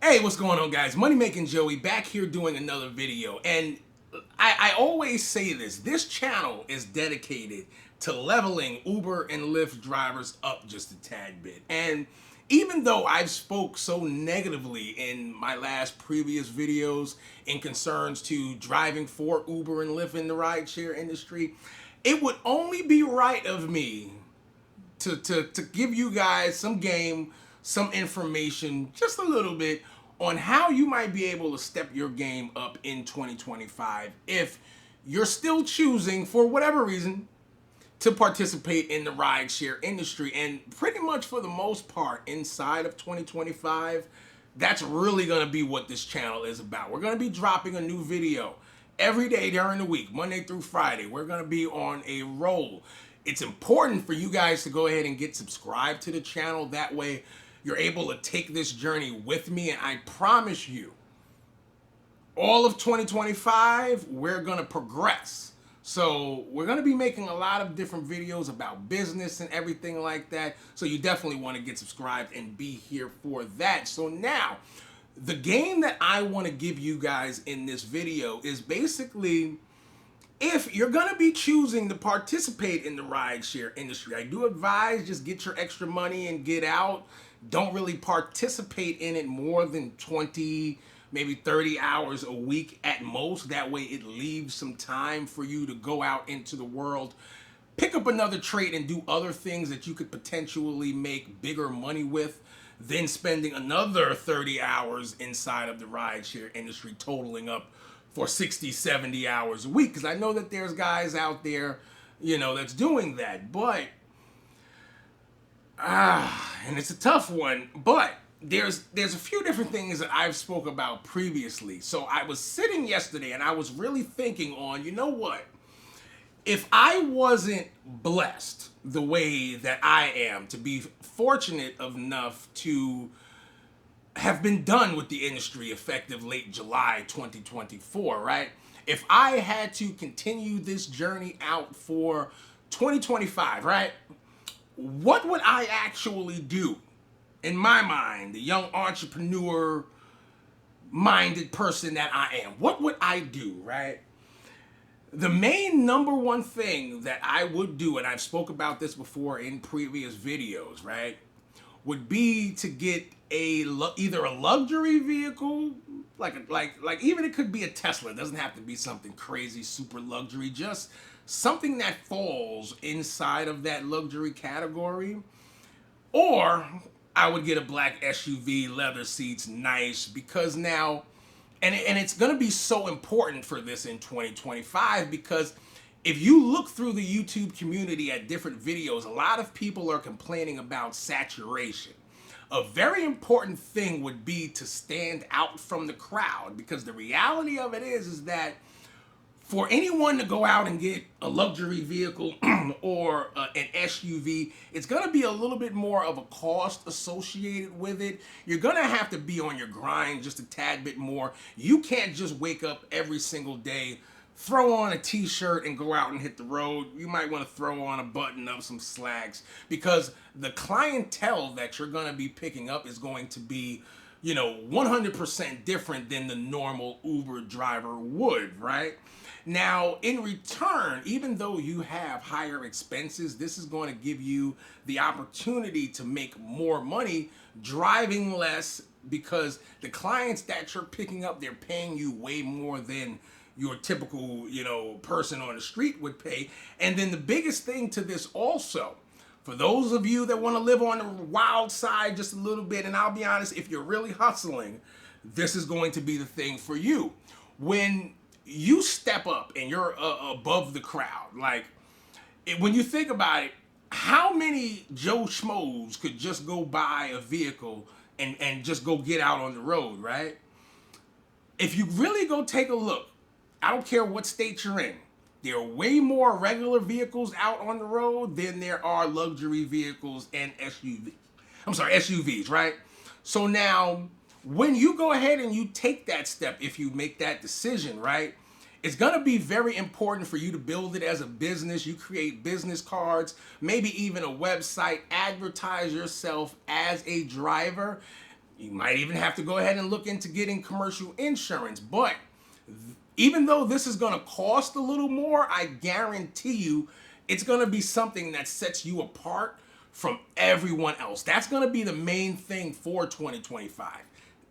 Hey, what's going on, guys? Money Making Joey back here doing another video. And I always say this channel is dedicated to leveling Uber and Lyft drivers up just a tad bit. And even though I've spoke so negatively in my last previous videos in concerns to driving for Uber and Lyft in the rideshare industry, it would only be right of me to give you guys some game, some information, just a little bit on how you might be able to step your game up in 2025 if you're still choosing, for whatever reason, to participate in the rideshare industry. And pretty much for the most part, inside of 2025, that's really going to be what this channel is about. We're going to be dropping a new video every day during the week, Monday through Friday. We're going to be on a roll. It's important for you guys to go ahead and get subscribed to the channel. That way you're able to take this journey with me. And I promise you, all of 2025, we're going to progress. So we're going to be making a lot of different videos about business and everything like that. So you definitely want to get subscribed and be here for that. So now, the game that I want to give you guys in this video is basically, if you're going to be choosing to participate in the rideshare industry, I do advise just get your extra money and get out. Don't really participate in it more than 20, maybe 30 hours a week at most. That way it leaves some time for you to go out into the world, pick up another trade and do other things that you could potentially make bigger money with than spending another 30 hours inside of the rideshare industry, totaling up for 60, 70 hours a week. Because I know that there's guys out there, that's doing that. But, and it's a tough one, but there's a few different things that I've spoke about previously. So I was sitting yesterday and I was really thinking on, you know what? If I wasn't blessed the way that I am, to be fortunate enough to have been done with the industry effective late July 2024, right? If I had to continue this journey out for 2025, right? What would I actually do? In my mind, the young entrepreneur minded person that I am, what would I do, right? The main number one thing that I would do, and I've spoke about this before in previous videos, right, would be to get either a luxury vehicle, like even it could be a Tesla. It doesn't have to be something crazy, super luxury, just something that falls inside of that luxury category. Or I would get a black SUV, leather seats, nice, because now, and it's going to be so important for this in 2025, because if you look through the YouTube community at different videos, a lot of people are complaining about saturation. A very important thing would be to stand out from the crowd, because the reality of it is that for anyone to go out and get a luxury vehicle or an SUV, it's going to be a little bit more of a cost associated with it. You're going to have to be on your grind just a tad bit more. You can't just wake up every single day, throw on a t-shirt and go out and hit the road. You might want to throw on a button up, some slacks, because the clientele that you're going to be picking up is going to be 100% different than the normal Uber driver would, right? Now, in return, even though you have higher expenses, this is going to give you the opportunity to make more money driving less, because the clients that you're picking up, they're paying you way more than your typical, person on the street would pay. And then the biggest thing to this also, for those of you that want to live on the wild side just a little bit, and I'll be honest, if you're really hustling, this is going to be the thing for you. When you step up and you're above the crowd, when you think about it, how many Joe Schmoes could just go buy a vehicle and just go get out on the road, right? If you really go take a look, I don't care what state you're in, there are way more regular vehicles out on the road than there are luxury vehicles and SUVs, right? So now, when you go ahead and you take that step, if you make that decision, right, it's going to be very important for you to build it as a business. You create business cards, maybe even a website, advertise yourself as a driver. You might even have to go ahead and look into getting commercial insurance. But even though this is going to cost a little more, I guarantee you it's going to be something that sets you apart from everyone else. That's going to be the main thing for 2025.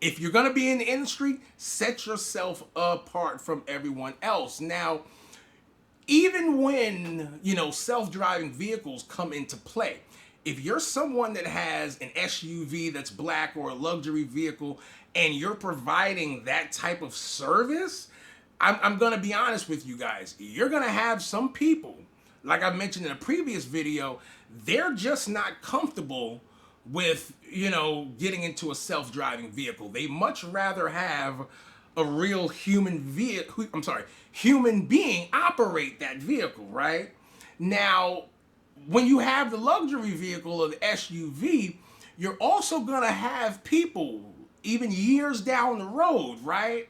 If you're going to be in the industry, set yourself apart from everyone else. Now, even when, self-driving vehicles come into play, if you're someone that has an SUV that's black or a luxury vehicle and you're providing that type of service, I'm going to be honest with you guys. You're going to have some people, like I mentioned in a previous video, they're just not comfortable with, getting into a self-driving vehicle. They much rather have a real human being operate that vehicle, right? Now, when you have the luxury vehicle or the SUV, you're also gonna have people, even years down the road, right,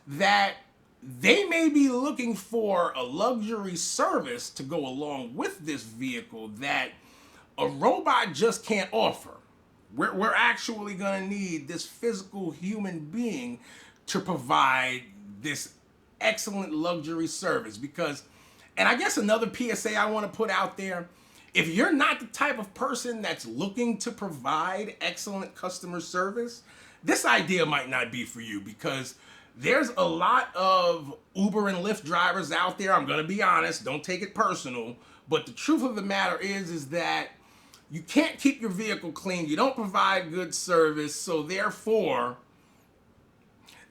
that they may be looking for a luxury service to go along with this vehicle that a robot just can't offer. We're actually going to need this physical human being to provide this excellent luxury service because, and I guess another PSA I want to put out there, if you're not the type of person that's looking to provide excellent customer service, this idea might not be for you because there's a lot of Uber and Lyft drivers out there. I'm going to be honest, don't take it personal, but the truth of the matter is that you can't keep your vehicle clean. You don't provide good service. So therefore,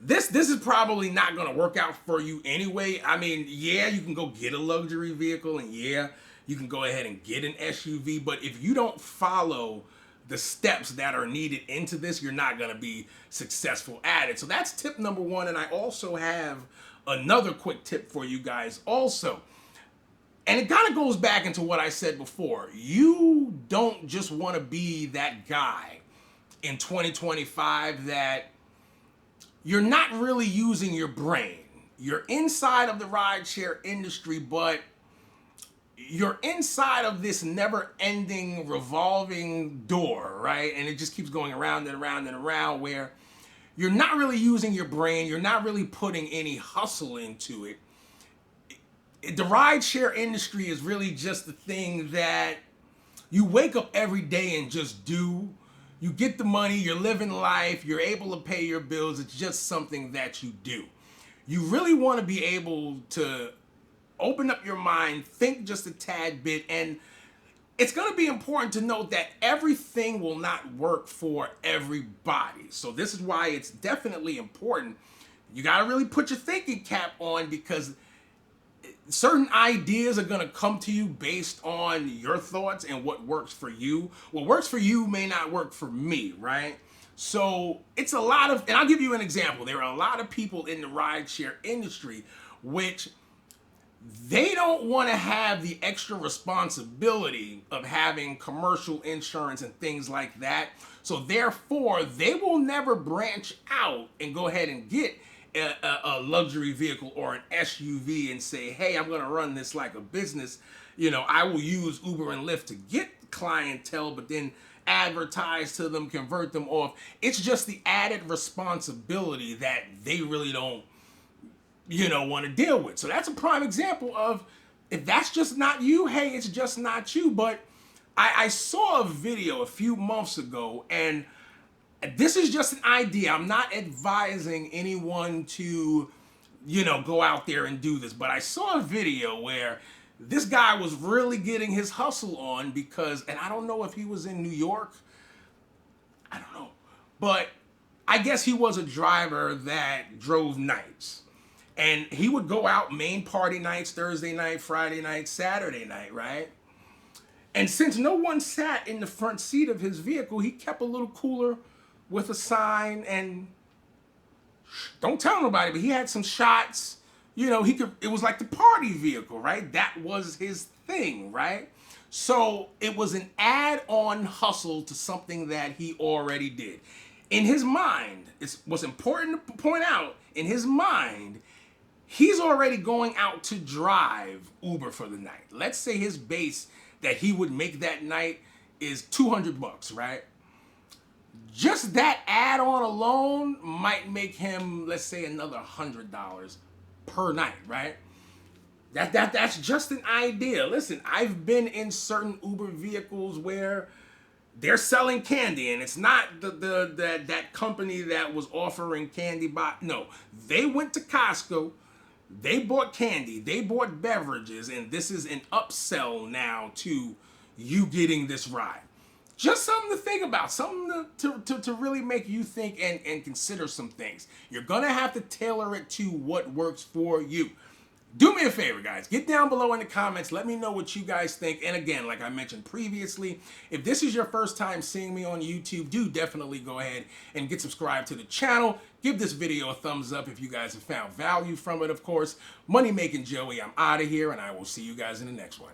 this is probably not going to work out for you anyway. I mean, yeah, you can go get a luxury vehicle and yeah, you can go ahead and get an SUV. But if you don't follow the steps that are needed into this, you're not going to be successful at it. So that's tip number one. And I also have another quick tip for you guys also. And it kind of goes back into what I said before. You don't just want to be that guy in 2025 that you're not really using your brain. You're inside of the rideshare industry, but you're inside of this never-ending revolving door, right? And it just keeps going around and around and around where you're not really using your brain. You're not really putting any hustle into it. The rideshare industry is really just the thing that you wake up every day and just do. You get the money, you're living life, you're able to pay your bills. It's just something that you do. You really want to be able to open up your mind, think just a tad bit, and it's going to be important to note that everything will not work for everybody. So this is why it's definitely important. You got to really put your thinking cap on because certain ideas are going to come to you based on your thoughts and what works for you. What works for you may not work for me, right? So it's a lot of, and I'll give you an example. There are a lot of people in the rideshare industry which they don't want to have the extra responsibility of having commercial insurance and things like that. So therefore, they will never branch out and go ahead and get a luxury vehicle or an SUV and say, hey, I'm going to run this like a business. I will use Uber and Lyft to get clientele, but then advertise to them, convert them off. It's just the added responsibility that they really don't, want to deal with. So that's a prime example of if that's just not you, hey, it's just not you. But I saw a video a few months ago, and this is just an idea. I'm not advising anyone to, go out there and do this. But I saw a video where this guy was really getting his hustle on because, and I don't know if he was in New York. I don't know. But I guess he was a driver that drove nights. And he would go out main party nights, Thursday night, Friday night, Saturday night, right? And since no one sat in the front seat of his vehicle, he kept a little cooler with a sign and don't tell nobody, but he had some shots. It was like the party vehicle, right? That was his thing, right? So it was an add-on hustle to something that he already did. In his mind, what's important to point out, in his mind, he's already going out to drive Uber for the night. Let's say his base that he would make that night is $200, right? Just that add-on alone might make him, let's say, another $100 per night, right? That's just an idea. Listen, I've been in certain Uber vehicles where they're selling candy, and it's not that company that was offering candy. No, they went to Costco, they bought candy, they bought beverages, and this is an upsell now to you getting this ride. Just something to think about, something to really make you think and consider some things. You're gonna have to tailor it to what works for you. Do me a favor, guys. Get down below in the comments. Let me know what you guys think. And again, like I mentioned previously, if this is your first time seeing me on YouTube, do definitely go ahead and get subscribed to the channel. Give this video a thumbs up if you guys have found value from it, of course. Money Making Joey, I'm out of here, and I will see you guys in the next one.